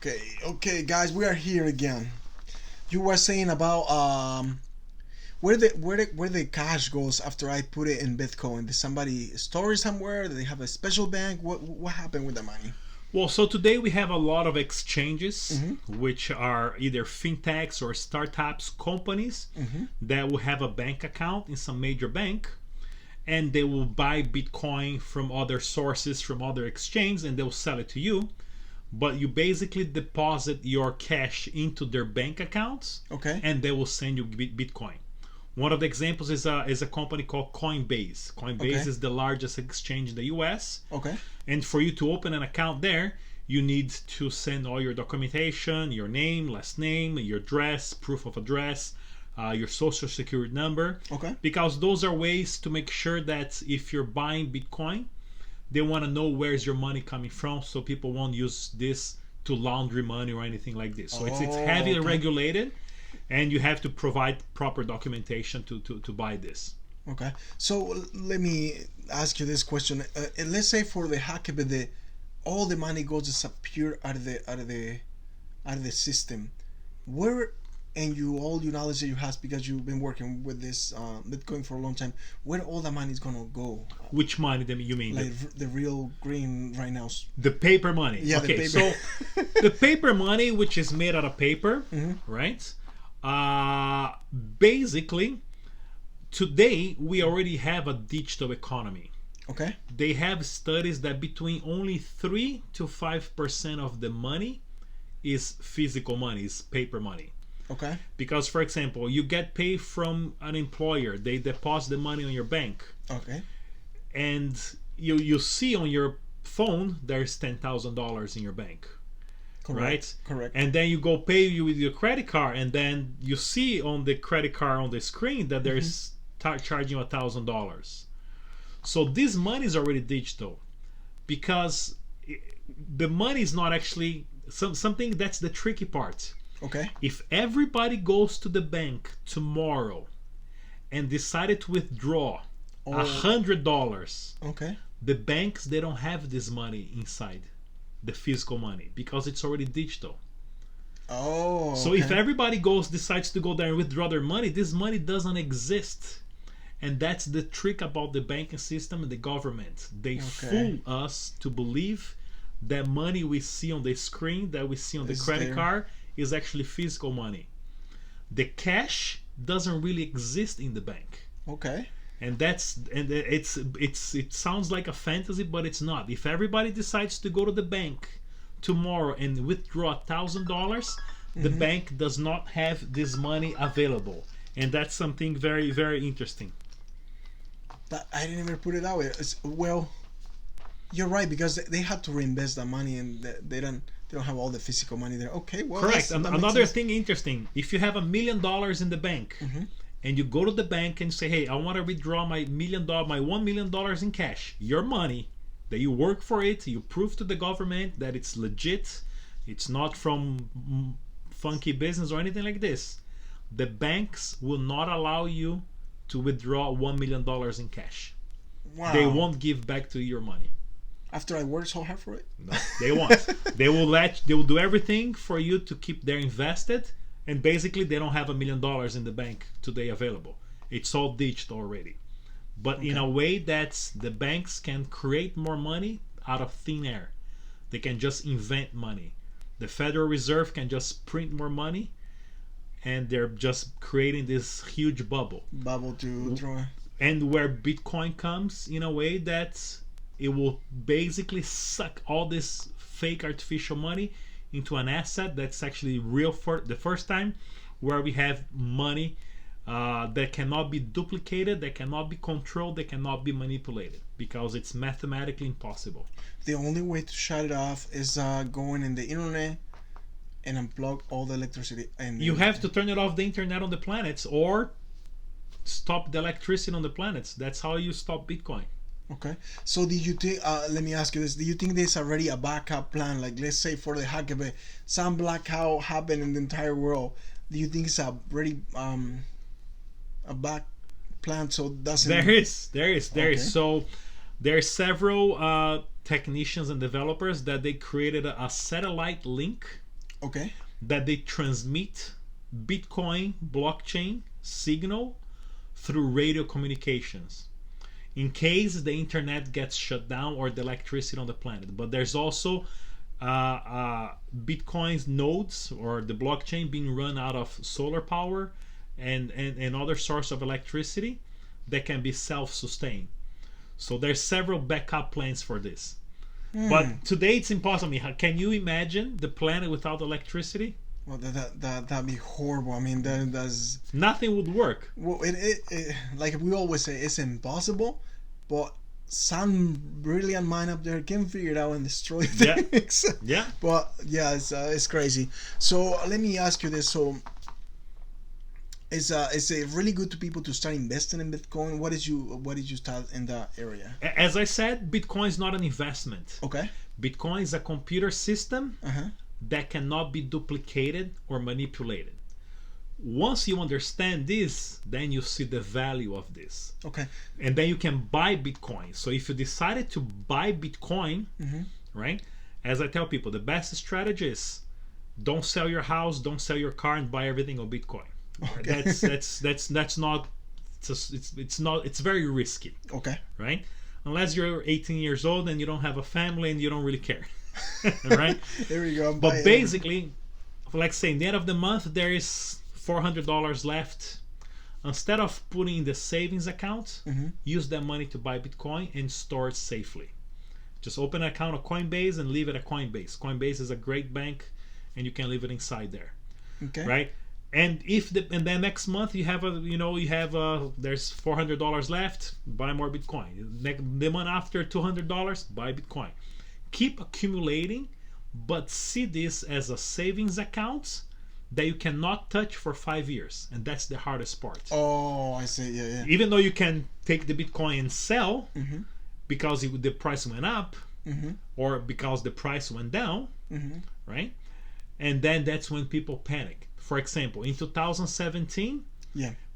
Okay, guys, we are here again. You were saying about where the cash goes after I put it in Bitcoin. Did somebody store it somewhere? Did they have a special bank? What happened with the money? Well, so today we have a lot of exchanges, Mm-hmm. which are either fintechs or startups companies that will have a bank account in some major bank, and they will buy Bitcoin from other sources, from other exchanges, and they'll sell it to you. But you basically deposit your cash into their bank accounts, Okay. and they will send you Bitcoin. One of the examples is a company called Coinbase. Coinbase Okay. is the largest exchange in the US. Okay. And for you to open an account there, you need to send all your documentation, your name, last name, your address, proof of address, your social security number. Okay. Because those are ways to make sure that if you're buying Bitcoin, they want to know where's your money coming from, so people won't use this to launder money or anything like this. So it's heavily Okay. regulated, and you have to provide proper documentation to buy this. Okay. So let me ask you this question. Let's say for the hacker, but all the money goes disappear out of the system. Where and you all your knowledge that you have because you've been working with this Bitcoin for a long time. Where all the money is gonna go? Which money do you mean? Like the real green right now. The paper money. Yeah, the Okay, paper. so the paper money, which is made out of paper, Mhm. right? Basically, today we already have a digital economy. Okay. They have studies that between only 3 to 5% of the money is physical money, is paper money. Okay. Because, for example, you get paid from an employer, they deposit the money on your bank, Okay. and you see on your phone there's $10,000 in your bank. Correct. Right? Correct. And then you go pay you with your credit card, and then you see on the credit card on the screen that there's charging you $1,000. So this money is already digital, because the money is not actually something. That's the tricky part. Okay. If everybody goes to the bank tomorrow and decided to withdraw $100, Okay. the banks, they don't have this money inside, the physical money, because it's already digital. Oh. So okay. if everybody decides to go there and withdraw their money, this money doesn't exist. And that's the trick about the banking system and the government. They fool us to believe that money we see on the screen, that we see on the credit card, is actually physical money. The cash doesn't really exist in the bank. Okay. And it sounds like a fantasy, but it's not. If everybody decides to go to the bank tomorrow and withdraw $1,000, the bank does not have this money available, and that's something very, very interesting. But I didn't even put it that way. Well, you're right, because they have to reinvest that money, and they don't have all the physical money there. Okay, well, Correct. that makes Another sense. thing interesting: if you have $1 million in the bank, and you go to the bank and say, "Hey, I want to withdraw my $1 million in cash," your money that you work for it, you prove to the government that it's legit, it's not from funky business or anything like this. The banks will not allow you to withdraw $1 million in cash. Wow. They won't give back to you your money. After I worked so hard for it. No, they won't. They will do everything for you to keep there invested, and basically they don't have $1 million in the bank today available. It's all digital already. But in a way that the banks can create more money out of thin air. They can just invent money. The Federal Reserve can just print more money, and they're just creating this huge bubble. Bubble to throw. And where Bitcoin comes in a way that it will basically suck all this fake artificial money into an asset that's actually real for the first time, where we have money that cannot be duplicated, that cannot be controlled, that cannot be manipulated, because it's mathematically impossible. The only way to shut it off is going in the internet and unplug all the electricity. And You have to turn it off the internet on the planets, or stop the electricity on the planets. That's how you stop Bitcoin. Okay. So do you think? Let me ask you this: do you think there's already a backup plan? Like, let's say for the hacker, some blackout happened in the entire world. Do you think it's already a back plan so it doesn't? There is. Okay. So there are several technicians and developers that they created a satellite link Okay. that they transmit Bitcoin blockchain signal through radio communications in case the internet gets shut down or the electricity on the planet. But there's also Bitcoin's nodes or the blockchain being run out of solar power and other source of electricity that can be self-sustained. So there's several backup plans for this. But today it's impossible. Can you imagine the planet without electricity? Well, that'd be horrible. I mean, that's Nothing would work. well. It like we always say, it's impossible, but some brilliant mind up there can figure it out and destroy Yeah. things. Yeah. But yeah, it's crazy. So let me ask you this. So is it really good to people to start investing in Bitcoin? What did you start in that area? As I said, Bitcoin is not an investment. Okay. Bitcoin is a computer system Uh-huh. that cannot be duplicated or manipulated. Once you understand this, then you see the value of this. Okay. And then you can buy Bitcoin. So if you decided to buy Bitcoin, right? As I tell people, the best strategy is don't sell your house, don't sell your car, and buy everything on Bitcoin. Okay. That's not it's very risky, Okay. right? Unless you're 18 years old and you don't have a family and you don't really care. Right? There you go. But basically, like say, in the end of the month, there is $400 left. Instead of putting in the savings account, use that money to buy Bitcoin and store it safely. Just open an account at Coinbase and leave it at Coinbase. Coinbase is a great bank, and you can leave it inside there. Okay. Right? And then next month you have there's $400 left, buy more Bitcoin. The month after, $200, buy Bitcoin. Keep accumulating, but see this as a savings account that you cannot touch for 5 years, and that's the hardest part. Oh, I see. Yeah. Even though you can take the Bitcoin and sell because the price went up or because the price went down, right? And then that's when people panic. For example, in 2017,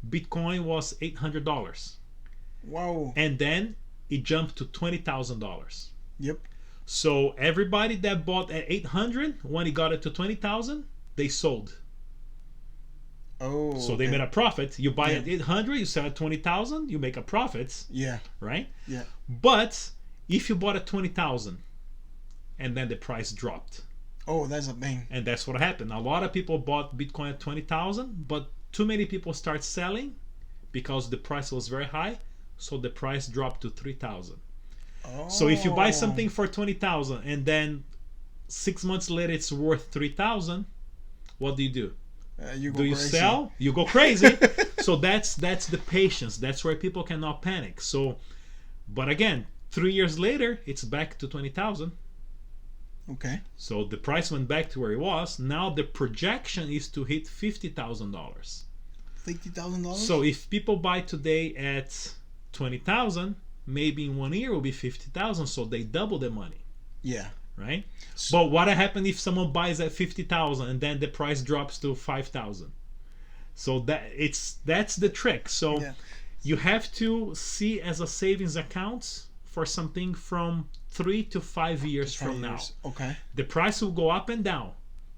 Bitcoin was $800. Wow. And then it jumped to $20,000. Yep. So everybody that bought at 800, when it got it to 20,000, they sold. Oh. So they made a profit. You buy at 800, you sell at 20,000, you make a profit. Yeah. Right? Yeah. But if you bought at 20,000 and then the price dropped. Oh, that's a thing. And that's what happened. A lot of people bought Bitcoin at 20,000, but too many people start selling because the price was very high, so the price dropped to 3,000. Oh. So if you buy something for 20,000 and then 6 months later it's worth 3,000, what do? You go Do you crazy. sell? You go crazy. So that's the patience. That's where people cannot panic. So, but again, 3 years later, it's back to 20,000. Okay. So the price went back to where it was. Now the projection is to hit $50,000. $50,000. So if people buy today at 20,000, maybe in 1 year it will be 50,000. So they double the money. Yeah. Right? But what happens if someone buys at 50,000 and then the price drops to 5,000? So that's the trick. So you have to see as a savings account for something from 3 to 5 years from now. Okay. The price will go up and down.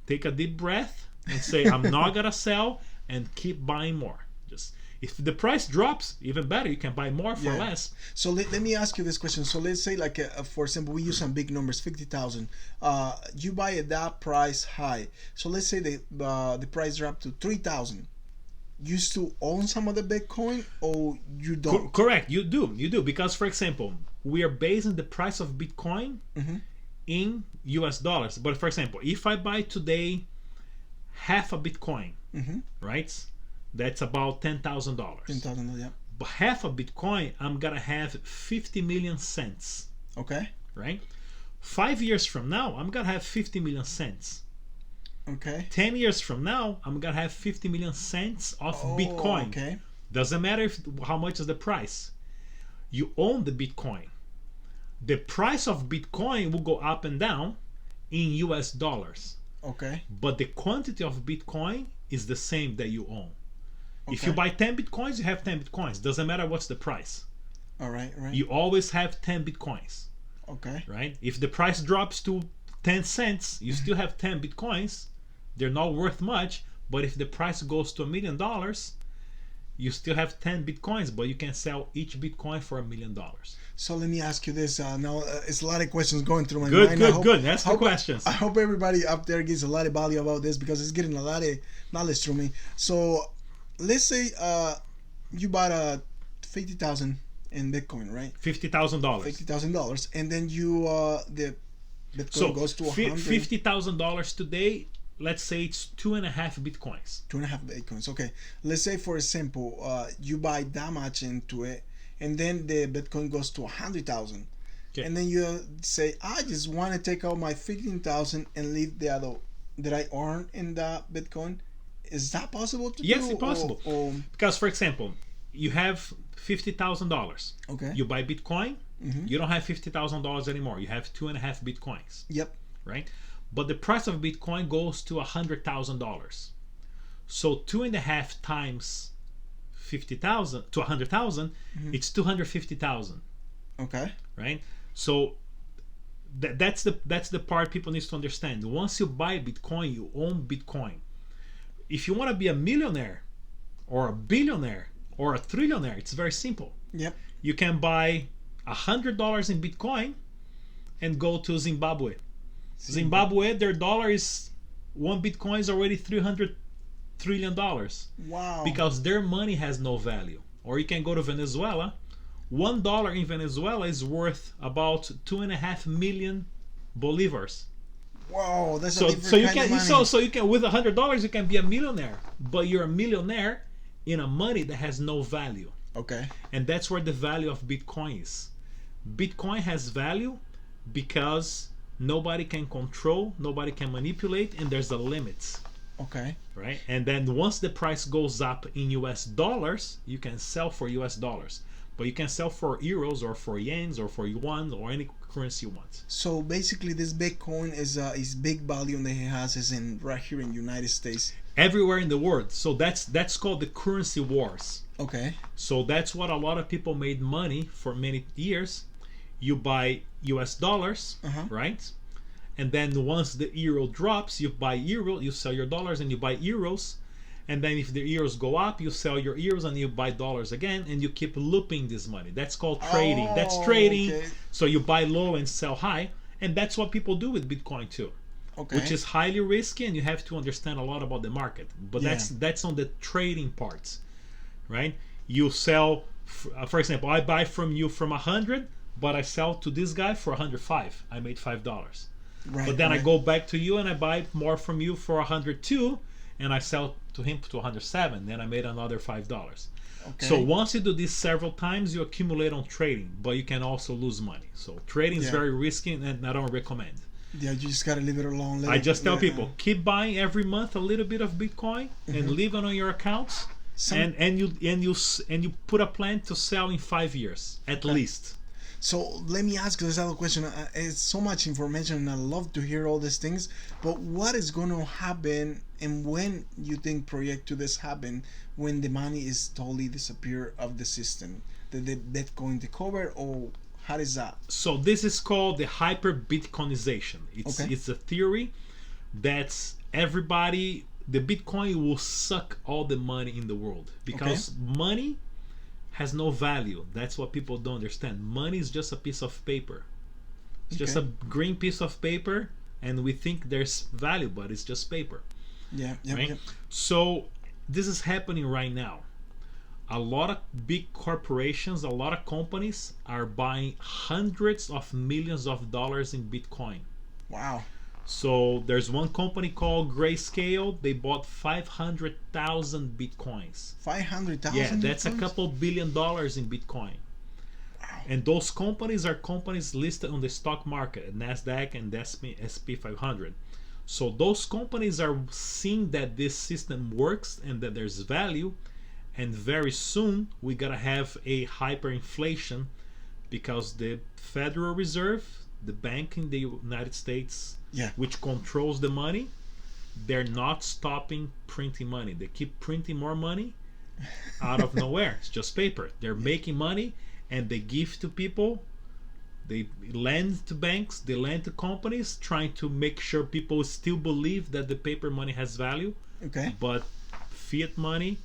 Take a deep breath and say, I'm not gonna sell, and keep buying more. Just if the price drops, even better, you can buy more for less. So let me ask you this question. So let's say, like, for example, we use some big numbers, 50,000. You buy at that price high. So let's say the price dropped to 3,000. You still own some of the Bitcoin, or you don't? Correct. You do. Because, for example, we are basing the price of Bitcoin in US dollars. But, for example, if I buy today half a Bitcoin, right? That's about $10,000. $10,000, yeah. But half a Bitcoin, I'm gonna have 50 million cents. Okay. Right? 5 years from now, I'm gonna have 50 million cents. Okay. 10 years from now, I'm gonna have 50 million cents of Bitcoin. Okay. Doesn't matter how much is the price. You own the Bitcoin. The price of Bitcoin will go up and down in US dollars. Okay. But the quantity of Bitcoin is the same that you own. Okay. If you buy 10 Bitcoins, you have 10 Bitcoins. Doesn't matter what's the price. All right. You always have 10 Bitcoins. Okay. Right? If the price drops to 10 cents, you still have 10 Bitcoins, they're not worth much. But if the price goes to $1 million, you still have 10 bitcoins, but you can sell each bitcoin for $1 million. So let me ask you this. Now, it's a lot of questions going through my Good, mind. good. Ask the questions. I hope everybody up there gets a lot of value about this because it's getting a lot of knowledge through me. So let's say you bought 50,000 in Bitcoin, right? $50,000. $50,000, and then you the Bitcoin goes to 100. $50,000 today. Let's say it's 2.5 bitcoins. 2.5 Bitcoins. Okay. Let's say, for example, you buy that much into it, and then the Bitcoin goes to 100,000. Okay. And then you say, I just want to take out my 15,000 and leave the other that I earned in the Bitcoin. Is that possible to do? Yes, it's possible. Because, for example, you have $50,000. Okay. You buy Bitcoin. Mm-hmm. You don't have $50,000 anymore. You have 2.5 bitcoins. Yep. Right. But the price of Bitcoin goes to $100,000. So 2.5 times 50,000 to 100,000, Mm-hmm. it's 250,000. Okay. Right. So that's the part people need to understand. Once you buy Bitcoin, you own Bitcoin. If you want to be a millionaire, or a billionaire, or a trillionaire, it's very simple. Yep. You can buy $100 in Bitcoin and go to Zimbabwe. Zimbabwe, their dollar is, one Bitcoin is already $300 trillion. Wow. Because their money has no value. Or you can go to Venezuela. $1 in Venezuela is worth about 2.5 million bolivars. Wow, that's So a different you kind can of money. so you can, with $100 you can be a millionaire, but you're a millionaire in a money that has no value. Okay. And that's where the value of Bitcoin is. Bitcoin has value because nobody can control, nobody can manipulate, and there's a limit. Okay. Right? And then once the price goes up in US dollars, you can sell for US dollars. But you can sell for euros or for yens or for yuan or any currency you want. So basically, this Bitcoin is big value that it has is in right here in United States. Everywhere in the world. So that's called the currency wars. Okay. So that's what a lot of people made money for many years. You buy US dollars, right? And then once the euro drops, you buy euro, you sell your dollars and you buy euros. And then if the euros go up, you sell your euros and you buy dollars again, and you keep looping this money. That's called trading. That's trading. Okay. So you buy low and sell high, and that's what people do with Bitcoin too. Okay. Which is highly risky, and you have to understand a lot about the market. But Yeah. that's on the trading parts, right? You sell, for example, I buy from you from 100, but I sell to this guy for 105. I made $5. Right. But then I right. go back to you and I buy more from you for 102, and I sell to him to 107. Then I made another $5. Okay. So once you do this several times, you accumulate on trading, but you can also lose money. So trading is Yeah. very risky, and I don't recommend. Yeah, you just gotta leave it alone. I just tell people, keep buying every month a little bit of Bitcoin and leave it on your accounts, and you put a plan to sell in 5 years at least. So let me ask you this other question. It's so much information, and I love to hear all these things. But what is going to happen, and when you think project to this happen, when the money is totally disappear of the system? Did the Bitcoin take over, or how is that? So this is called the hyper Bitcoinization. It's a theory that's everybody. The Bitcoin will suck all the money in the world because money has no value. That's what people don't understand. Money is just a piece of paper. It's just a green piece of paper, and we think there's value, but it's just paper. Yeah, Right? So this is happening right now. A lot of big corporations, a lot of companies are buying hundreds of millions of dollars in Bitcoin. Wow. So there's one company called Grayscale. They bought 500,000 Bitcoins. 500,000. Yeah, that's a couple $1 billion in Bitcoin. Wow. And those companies are companies listed on the stock market, NASDAQ and SP 500. So those companies are seeing that this system works and that there's value. And very soon we gotta have a hyperinflation because the Federal Reserve, the bank in the United States, which controls the money, they're not stopping printing money. They keep printing more money out of nowhere. It's just paper. They're making money, and they give to people They lend to banks, they lend to companies, trying to make sure people still believe that the paper money has value. Okay. But fiat money,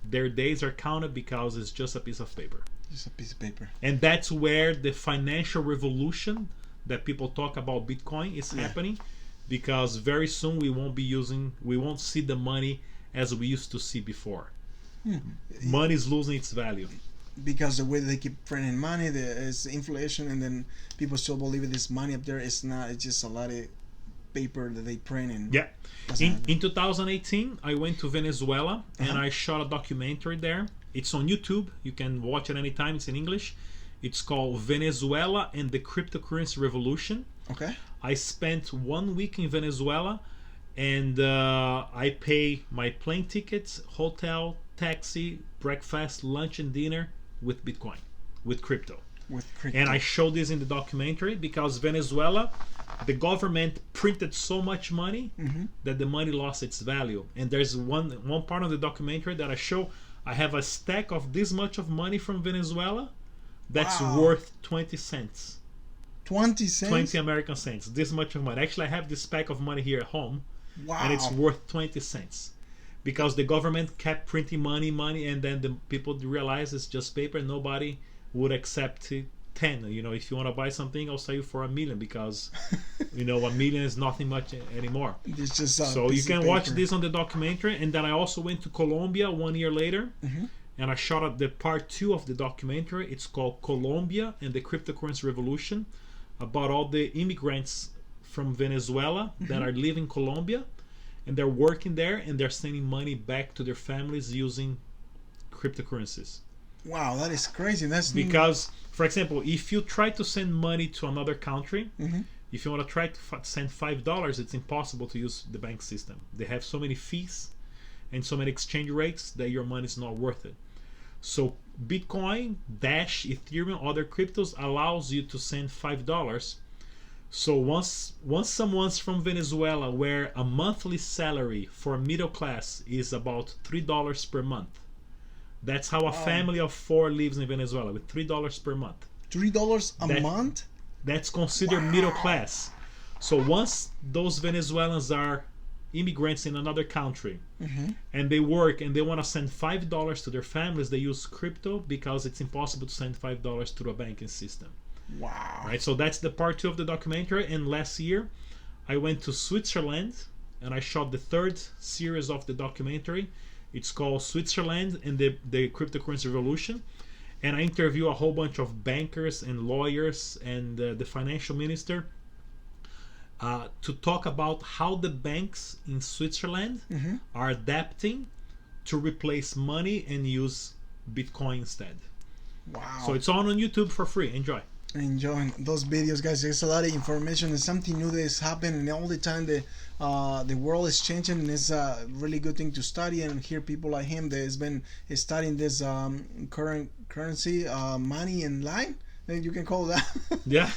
their days are counted because it's just a piece of paper. Just a piece of paper. And that's where the financial revolution that people talk about Bitcoin is happening, because very soon we won't see the money as we used to see before. Money is losing its value. Because the way they keep printing money, there is inflation, and then people still believe this money up there is not. It's just a lot of paper that they print. And yeah. In 2018, I went to Venezuela and I shot a documentary there. It's on YouTube. You can watch it anytime. It's in English. It's called Venezuela and the Cryptocurrency Revolution. Okay. I spent 1 week in Venezuela, and I pay my plane tickets, hotel, taxi, breakfast, lunch, and dinner with Bitcoin, with crypto. And I showed this in the documentary because Venezuela, the government printed so much money that the money lost its value. And there's one part of the documentary that I show. I have a stack of this much of money from Venezuela that's worth 20 cents. 20 cents? 20 American cents. This much of money. Actually, I have this pack of money here at home. Wow. And it's worth 20 cents. Because the government kept printing money, and then the people realized it's just paper. Nobody would accept 10. You know, if you want to buy something, I'll sell you for $1 million, because you know, $1 million is nothing much anymore. It's just so you can watch this on the documentary. And then I also went to Colombia 1 year later, and I shot up the part 2 of the documentary. It's called Colombia and the Cryptocurrency Revolution, about all the immigrants from Venezuela that are living in Colombia. And they're working there, and they're sending money back to their families using cryptocurrencies. Wow, that is crazy. That's because, for example, if you try to send money to another country, if you want to try to send $5, it's impossible to use the bank system. They have so many fees and so many exchange rates that your money is not worth it. So Bitcoin, Dash, Ethereum, other cryptos allows you to send $5. So once someone's from Venezuela, where a monthly salary for middle class is about $3 per month, that's how a family of 4 lives in Venezuela, with $3 per month. $3 a month? That's considered middle class. So once those Venezuelans are immigrants in another country, and they work and they want to send $5 to their families, they use crypto, because it's impossible to send $5 through a banking system. Wow. Right, so that's the part 2 of the documentary. And last year I went to Switzerland and I shot the 3rd series of the documentary. It's called Switzerland and the Cryptocurrency Revolution. And I interview a whole bunch of bankers and lawyers and the financial minister to talk about how the banks in Switzerland are adapting to replace money and use Bitcoin instead. Wow. So it's on YouTube for free. Enjoying those videos, guys. There's a lot of information and something new that is happening, and all the time the world is changing, and it's a really good thing to study and hear people like him that has been studying this current currency, money and line, then you can call that. Yeah.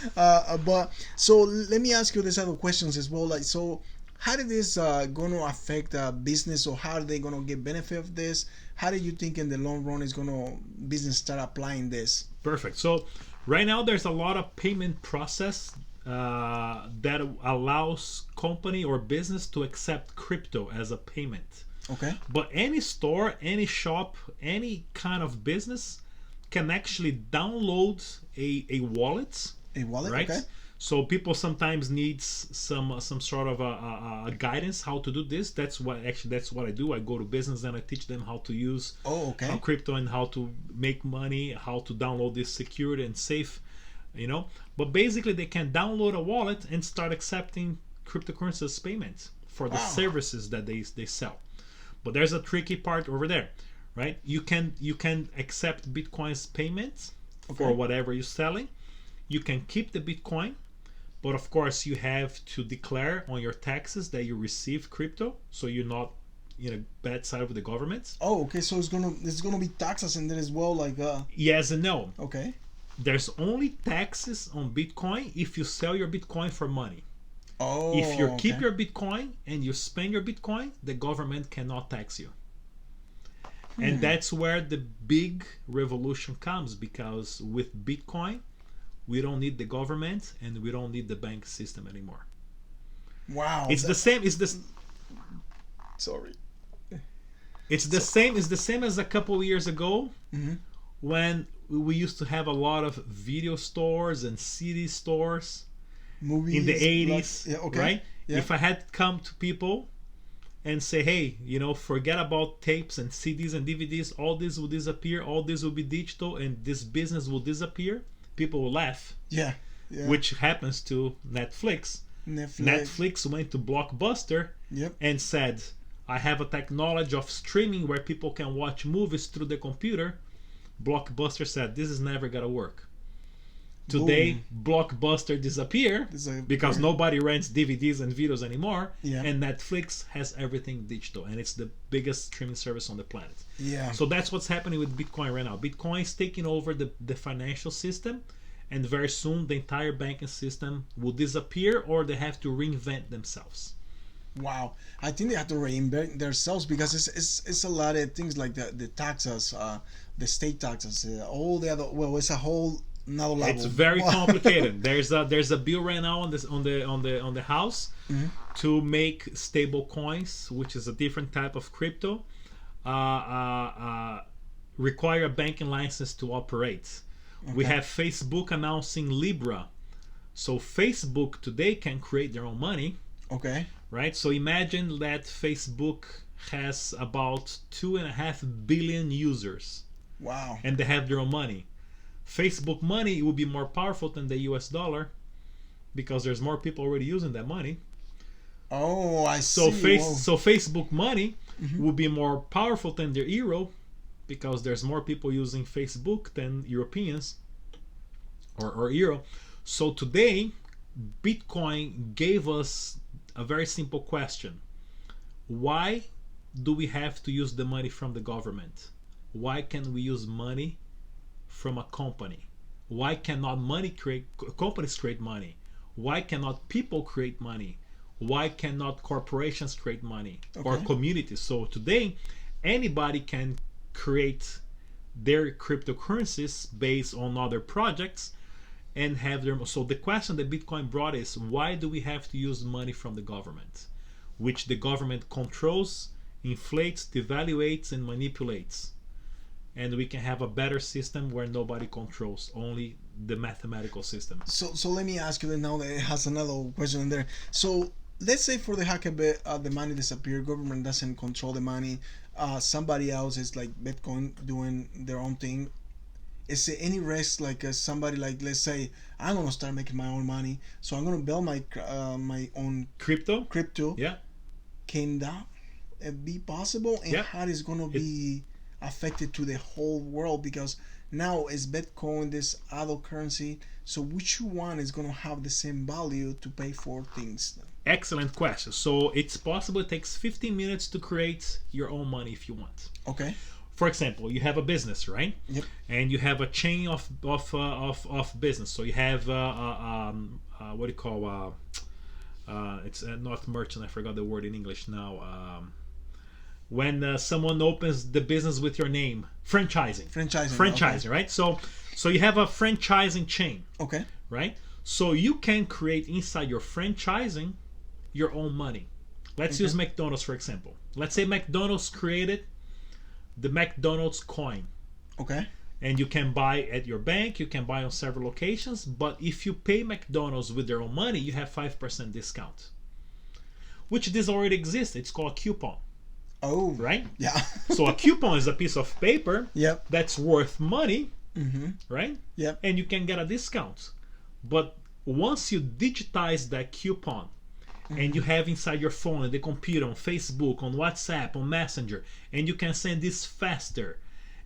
But so let me ask you this other questions as well. Like, so how did this going to affect business, or how are they going to get benefit of this? How do you think in the long run is going to business start applying this? Perfect. So right now there's a lot of payment process that allows company or business to accept crypto as a payment. Okay. But any store, any shop, any kind of business can actually download a wallet. A wallet, right? Okay. So people sometimes need some sort of a guidance how to do this. That's what I do. I go to business and I teach them how to use crypto and how to make money, how to download this secure and safe, But basically they can download a wallet and start accepting cryptocurrency as payments for the services that they sell. But there's a tricky part over there, right? You can accept Bitcoin's payments for whatever you're selling. You can keep the Bitcoin, but of course you have to declare on your taxes that you receive crypto, so you're not in a bad side of the government. Oh, okay. So it's gonna be taxes in there as well, like. Yes and no. Okay. There's only taxes on Bitcoin if you sell your Bitcoin for money. Oh. If you keep your Bitcoin and you spend your Bitcoin, the government cannot tax you. And that's where the big revolution comes, because with Bitcoin, we don't need the government and we don't need the bank system anymore. Wow. It's the same. Sorry. It's the same. It's the same as a couple of years ago when we used to have a lot of video stores and CD stores Movies in the 80s, yeah, okay. right? Yeah. If I had come to people and say, hey, forget about tapes and CDs and DVDs, all this will disappear, all this will be digital, and this business will disappear, people will laugh. Yeah. Which happens to Netflix. Netflix went to Blockbuster and said, I have a technology of streaming where people can watch movies through the computer. Blockbuster said, this is never gonna work. Today, Blockbuster disappear because nobody rents DVDs and videos anymore, and Netflix has everything digital, and it's the biggest streaming service on the planet. Yeah. So that's what's happening with Bitcoin right now. Bitcoin is taking over the financial system, and very soon the entire banking system will disappear, or they have to reinvent themselves. Wow, I think they have to reinvent themselves because it's a lot of things like the taxes, the state taxes, all the other. Well, it's a whole another level. It's very complicated. There's a bill right now on the House to make stable coins, which is a different type of crypto, require a banking license to operate. Okay. We have Facebook announcing Libra, so Facebook today can create their own money. Okay. Right. So imagine that Facebook has about 2.5 billion users. Wow. And they have their own money. Facebook money will be more powerful than the US dollar because there's more people already using that money. Oh, I see. So Facebook money will be more powerful than the euro because there's more people using Facebook than Europeans or euro. So today, Bitcoin gave us a very simple question. Why do we have to use the money from the government? Why can't we use money from a company? Why cannot companies create money? Why cannot people create money? Why cannot corporations create money or communities? So today, anybody can create their cryptocurrencies based on other projects and have them. So the question that Bitcoin brought is, why do we have to use money from the government, which the government controls, inflates, devaluates, and manipulates? And we can have a better system where nobody controls, only the mathematical system. So let me ask you now that it has another question in there. So let's say for the hacker, the money disappear, government doesn't control the money, somebody else is like Bitcoin doing their own thing. Is there any risk like somebody like, let's say I'm gonna start making my own money, so I'm gonna build my own crypto? Yeah. Can that be possible? And how is gonna be affected to the whole world? Because now is Bitcoin this other currency, so which one is gonna have the same value to pay for things? Excellent question. So it's possible. It takes 15 minutes to create your own money if you want. Okay. For example, you have a business, right? Yep. And you have a chain of business. So you have what do you call? It's not merchant. I forgot the word in English now. When someone opens the business with your name, franchising, okay. Right? So you have a franchising chain. Okay. Right? So you can create inside your franchising your own money. Let's use McDonald's for example. Let's say McDonald's created the McDonald's coin. Okay. And you can buy at your bank, you can buy on several locations, but if you pay McDonald's with their own money, you have 5% discount. Which this already exists. It's called a coupon. Oh. Right? Yeah. So a coupon is a piece of paper that's worth money, right? Yep. And you can get a discount. But once you digitize that coupon and you have inside your phone and the computer, on Facebook, on WhatsApp, on Messenger, and you can send this faster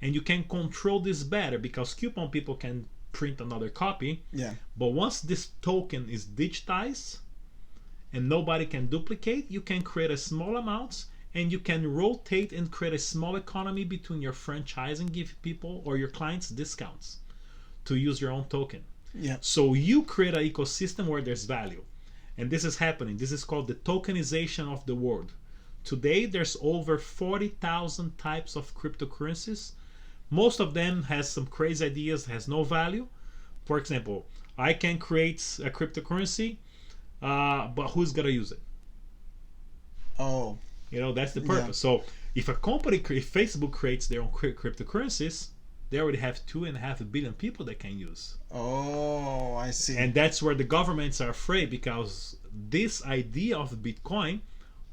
and you can control this better because coupon people can print another copy. Yeah. But once this token is digitized and nobody can duplicate, you can create a small amount and you can rotate and create a small economy between your franchising, give people or your clients discounts to use your own token. Yeah. So you create an ecosystem where there's value. And this is happening. This is called the tokenization of the world. Today, there's over 40,000 types of cryptocurrencies. Most of them has some crazy ideas, has no value. For example, I can create a cryptocurrency, but who's gonna use it? Oh, That's the yeah. purpose. So if a company, if Facebook creates their own cryptocurrencies, they already have 2.5 billion people that can use. Oh, I see. And that's where the governments are afraid, because this idea of Bitcoin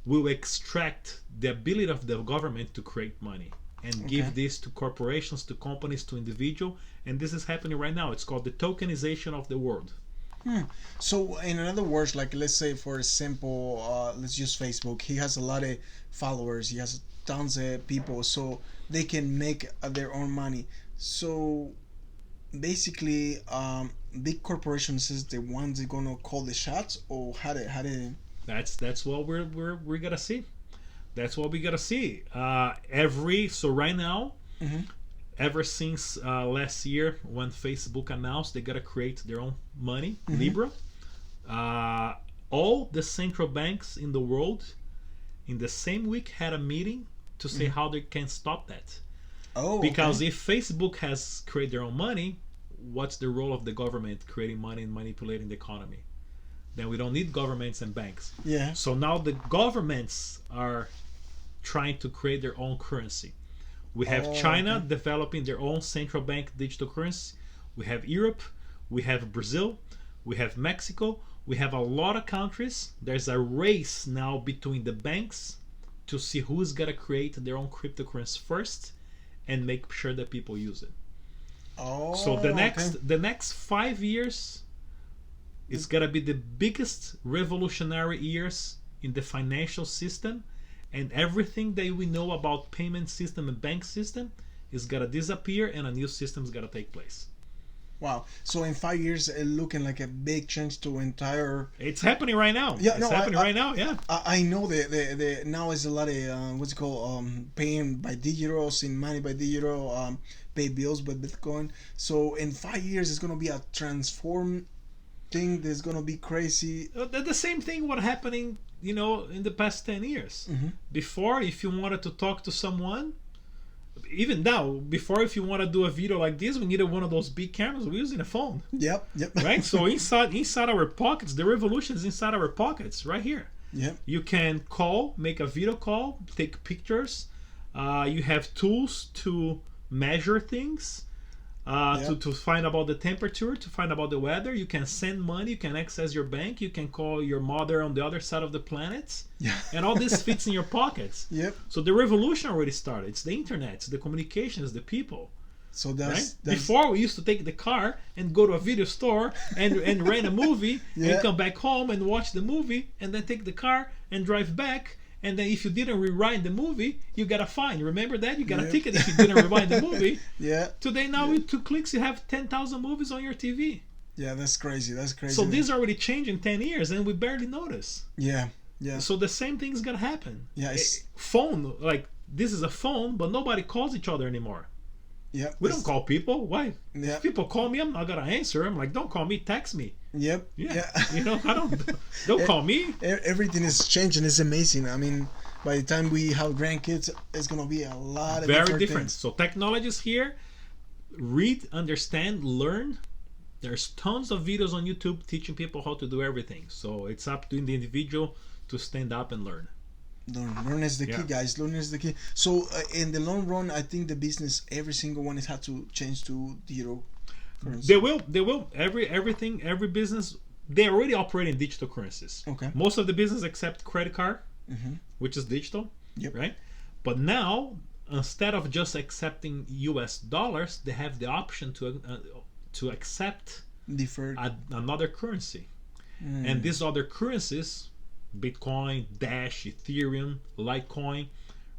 will extract the ability of the government to create money and give this to corporations, to companies, to individuals. And this is happening right now. It's called the tokenization of the world. So, in other words, like let's say, for example, let's use Facebook. He has a lot of followers. He has tons of people, so they can make their own money. So, basically, big corporations is the ones that gonna call the shots, or how to. That's what we're gonna see. That's what we gotta see. So right now, ever since last year when Facebook announced they gotta create their own money, Libra, all the central banks in the world in the same week had a meeting to say how they can stop that. Oh, Because if Facebook has created their own money, what's the role of the government creating money and manipulating the economy? Then we don't need governments and banks. Yeah. So now the governments are trying to create their own currency. We have China developing their own central bank digital currency. We have Europe. We have Brazil. We have Mexico. We have a lot of countries. There's a race now between the banks to see who's gonna create their own cryptocurrency first and make sure that people use it. Oh. So the next 5 years is gonna be the biggest revolutionary years in the financial system, and everything that we know about payment system and bank system is gonna disappear, and a new system is gonna take place. Wow. So in 5 years, it looking like a big change to entire. It's happening right now. Yeah, it's happening right now. Yeah. I know the now is a lot of what's it called, paying by digital, send money by digital, pay bills by Bitcoin. So in 5 years, it's gonna be a transform thing that's gonna be crazy. The same thing what happening, in the past 10 years. Before, if you wanted to talk to someone, even now, before, if you want to do a video like this, we needed one of those big cameras. We're using a phone. Yep. Right? So inside our pockets, the revolution is inside our pockets, right here. Yep. You can call, make a video call, take pictures. You have tools to measure things, to find about the temperature, to find about the weather. You can send money, you can access your bank, you can call your mother on the other side of the planet. Yeah. And all this fits in your pockets. Yep. So the revolution already started. It's the internet, it's the communications, the people. So Right? Before, we used to take the car and go to a video store and rent a movie and come back home and watch the movie, and then take the car and drive back. And then if you didn't rewind the movie, you got a fine. Remember that? You got a ticket if you didn't rewind the movie. Yeah. Today, now with 2 clicks, you have 10,000 movies on your TV. Yeah, that's crazy. That's crazy. So man. these already changed in 10 years, and we barely notice. Yeah. So the same thing's gonna happen. Yeah. Phone, like this is a phone, but nobody calls each other anymore. Yeah. We don't call people. Why? Yeah. If people call me, I'm not gonna answer. I'm like, don't call me, text me. Yep. Yeah. I don't call me. Everything is changing. It's amazing. I mean, by the time we have grandkids, it's gonna be a lot of Very different. things. So technology is here. Read, understand, learn. There's tons of videos on YouTube teaching people how to do everything. So it's up to the individual to stand up and learn. Learn is the key, guys. Learn is the key. So in the long run, I think the business, every single one, has had to change to digital currency. They will. Every business, they already operate in digital currencies. Okay. Most of the business accept credit card, which is digital. Yep. Right. But now, instead of just accepting US dollars, they have the option to accept Deferred. another currency. And these other currencies, Bitcoin, Dash, Ethereum, Litecoin,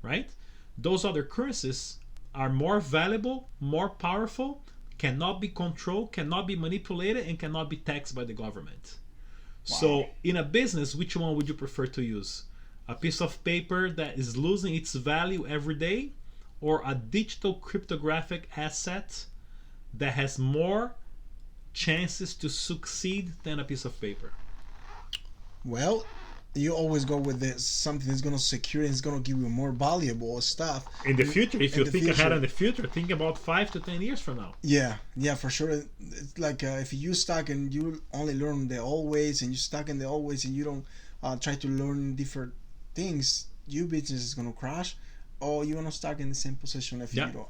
right? Those other currencies are more valuable, more powerful, cannot be controlled, cannot be manipulated, and cannot be taxed by the government. Wow. So in a business, which one would you prefer to use? A piece of paper that is losing its value every day, or a digital cryptographic asset that has more chances to succeed than a piece of paper? Well, You always go with this something that's gonna secure and it's gonna give you more valuable stuff In the future, if in you the think ahead future. in the future, think about 5 to 10 years from now. Yeah, yeah, for sure. It's like if you stuck and you only learn the old ways and you stuck in the old ways and you don't try to learn different things, your business is gonna crash, or you're gonna stuck in the same position if you Yeah, don't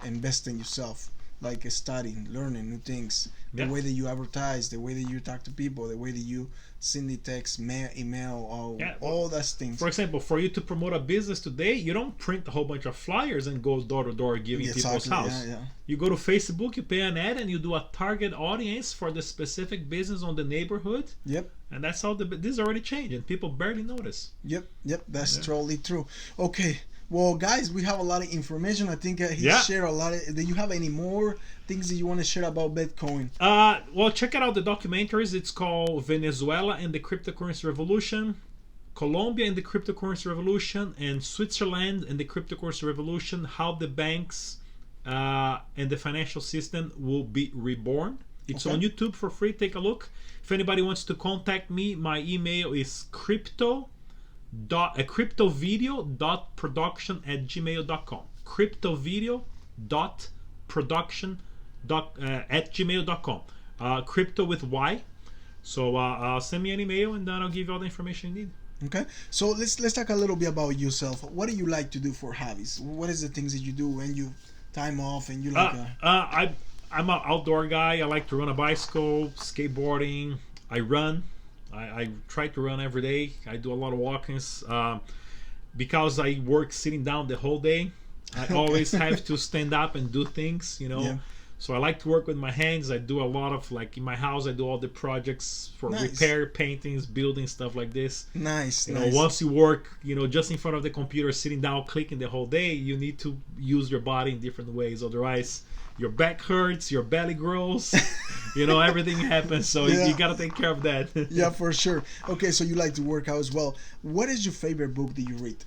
invest in yourself, like studying, learning new things, the yeah, way that you advertise, the way that you talk to people, the way that you send the text, mail, email, yeah. all those things. For example, for you to promote a business today, you don't print a whole bunch of flyers and go door to door giving Yeah, people's exactly. Yeah, house. yeah. You go to Facebook, you pay an ad, and you do a target audience for the specific business on the neighborhood, Yep. and that's how this is already changed, and people barely notice. Yep, yep, that's Yeah. totally true. Okay, well, guys, we have a lot of information. I think he Yeah. shared a lot of. Do you have any more things that you want to share about Bitcoin? Well, check it out the documentaries. It's called Venezuela and the Cryptocurrency Revolution, Colombia and the Cryptocurrency Revolution, and Switzerland and the Cryptocurrency Revolution. How the banks and the financial system will be reborn. It's Okay. on YouTube for free. Take a look. If anybody wants to contact me, my email is cryptovideo.production@gmail.com. Cryptovideo.production@gmail.com. Crypto with Y. So send me an email and then I'll give you all the information you need. Okay, so let's talk a little bit about yourself. What do you like to do for hobbies? What is the things that you do when you time off and you like? I'm an outdoor guy. I like to run a bicycle, skateboarding. I run. I try to run every day. I do a lot of walkings. Because I work sitting down the whole day, I always have to stand up and do things, Yeah. So I like to work with my hands. I do a lot of, like in my house, I do all the projects for Nice. repair, paintings, building, stuff like this. Nice, You nice. know, once you work, just in front of the computer, sitting down, clicking the whole day, you need to use your body in different ways. Otherwise, your back hurts, your belly grows, everything happens. So Yeah. you got to take care of that. Yeah, for sure. Okay, so you like to work out as well. What is your favorite book that you read?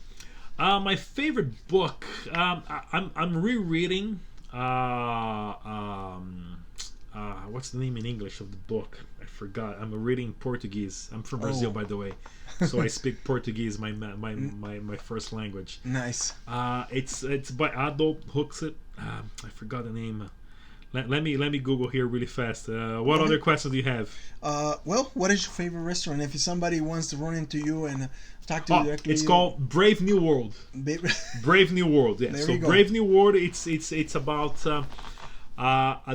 My favorite book, I'm rereading. What's the name in English of the book? I forgot. I'm reading Portuguese. I'm from Brazil, Oh. by the way, so I speak Portuguese, my first language. Nice. It's by Adolf Huxley. I forgot the name. Let me Google here really fast. What other questions do you have? Well, what is your favorite restaurant? If somebody wants to run into you and talk to you directly, It's called Brave New World. Brave New World. Yeah. There So you go. Brave New World. It's about a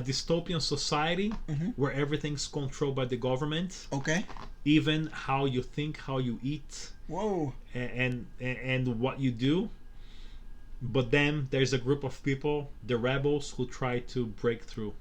dystopian society where everything's controlled by the government, Okay. even how you think, how you eat, Whoa. and what you do. But then there's a group of people, the rebels, who try to break through,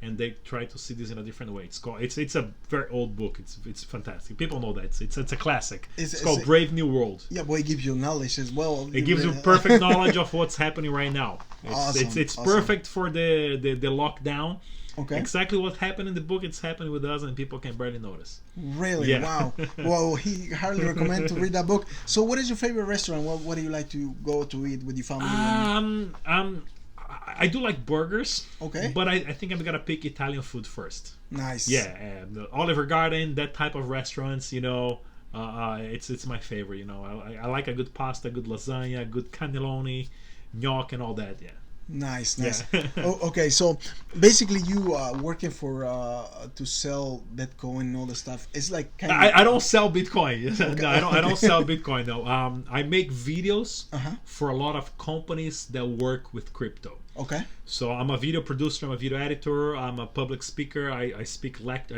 and they try to see this in a different way. It's a very old book. It's fantastic. People know that it's a classic. It's called Brave New World. Yeah, but it gives you knowledge as well. It gives you perfect knowledge of what's happening right now. Awesome, It's awesome. perfect for the lockdown. Okay. Exactly what happened in the book, it's happening with us, and people can barely notice. Really? Yeah. Wow. Well, he hardly recommend to read that book. So, what is your favorite restaurant? What do you like to go to eat with your family? I do like burgers. Okay. But I think I'm gonna pick Italian food first. Nice. Yeah, the Oliver Garden, that type of restaurants, it's my favorite. I like a good pasta, good lasagna, good cannelloni, gnocchi, and all that. Yeah. Nice, nice. Yeah. Okay, so basically, you are working for to sell Bitcoin and all the stuff. It's like kind of. I don't sell Bitcoin. No, I don't sell Bitcoin. No. I make videos for a lot of companies that work with crypto. Okay. So I'm a video producer. I'm a video editor. I'm a public speaker. I I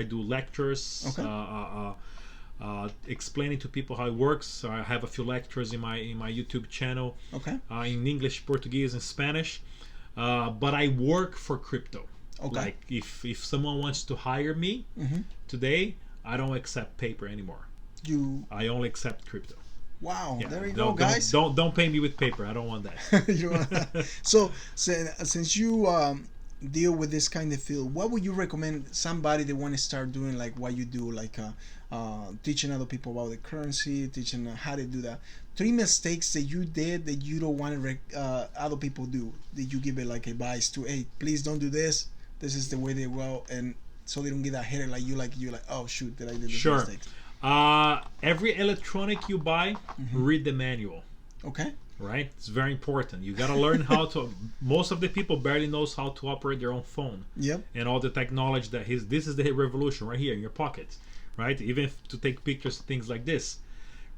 do lectures. Okay. Explaining to people how it works. So I have a few lectures in my YouTube channel. Okay. In English, Portuguese, and Spanish. But I work for crypto. Okay. Like if someone wants to hire me today, I don't accept paper anymore. I only accept crypto. Wow. Yeah, There you go, don't, guys. Don't pay me with paper. I don't want that. So, since you deal with this kind of field, what would you recommend somebody that want to start doing like what you do, like teaching other people about the currency, teaching how to do that? 3 mistakes that you did that you don't want to other people do. That you give it like advice to, hey, please don't do this. This is the way they go, and so they don't get that headache like you like oh shoot, that I did this Sure. mistake. Every electronic you buy, read the manual. Okay. Right? It's very important. You got to learn how to. Most of the people barely knows how to operate their own phone. Yep. And all the technology that this is the revolution right here in your pocket, right? Even to take pictures, things like this,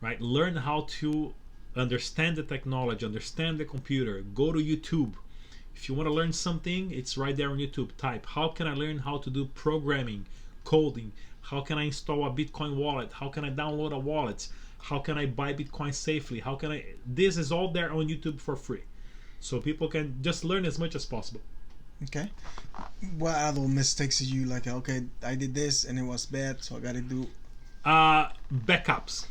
right? Learn how to understand the technology, understand the computer. Go to YouTube. If you want to learn something, it's right there on YouTube. Type, how can I learn how to do programming, coding? How can I install a Bitcoin wallet? How can I download a wallet? How can I buy Bitcoin safely? How can I? This is all there on YouTube for free, so people can just learn as much as possible. Okay. What other mistakes did you like? Okay, I did this and it was bad, so I got to do. Backups.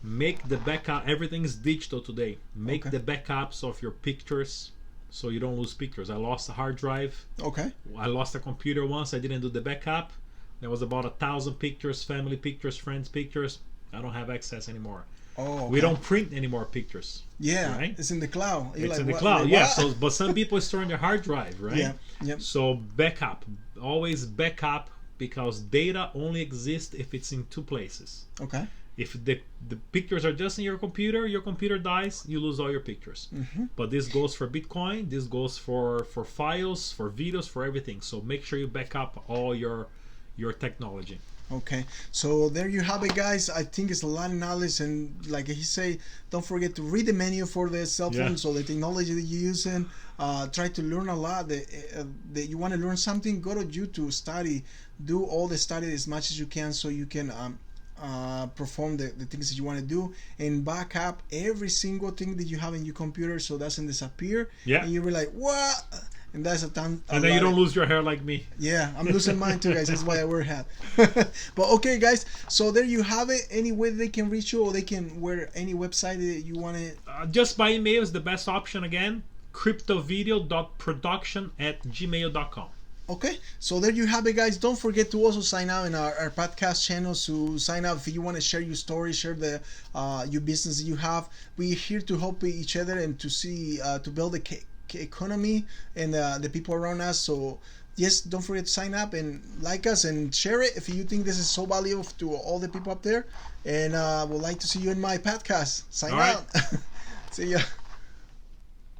Make the backup. Everything's digital today. Make Okay. the backups of your pictures, so you don't lose pictures. I lost a hard drive. Okay. I lost a computer once. I didn't do the backup. There was about 1,000 pictures, family pictures, friends pictures. I don't have access anymore. Oh. Okay. We don't print any more pictures. Yeah. Right? It's in the cloud. You're It's like, in the what? cloud, Like, yeah. what? So, but some people store in their hard drive, right? Yeah. Yep. So backup, always backup, because data only exists if it's in two places. Okay. If the pictures are just in your computer dies, you lose all your pictures. But this goes for Bitcoin, this goes for files, for videos, for everything. So make sure you back up all your technology. Okay, so there you have it, guys. I think it's a lot of knowledge, and like he say, don't forget to read the menu for the cell phone. Yeah. So the technology that you're using, try to learn a lot. That you want to learn something, go to YouTube, study, do all the study as much as you can, so you can perform the things that you want to do, and back up every single thing that you have in your computer, so it doesn't disappear. Yeah. And you'll be like, what? And that's a time. And then you don't lose your hair like me. Yeah, I'm losing mine too, guys. That's why I wear a hat. But okay, guys. So there you have it. Any way they can reach you, or they can wear any website that you want to. Just by email is the best option. Again, cryptovideo.production@gmail.com. Okay, so there you have it, guys. Don't forget to also sign up in our podcast channels. To sign up if you want to share your story, share the your business that you have. We're here to help each other and to see to build a economy and the people around us. So yes, don't forget to sign up and like us and share it if you think this is so valuable to all the people up there. And would like to see you in my podcast. Sign All right. out. See ya.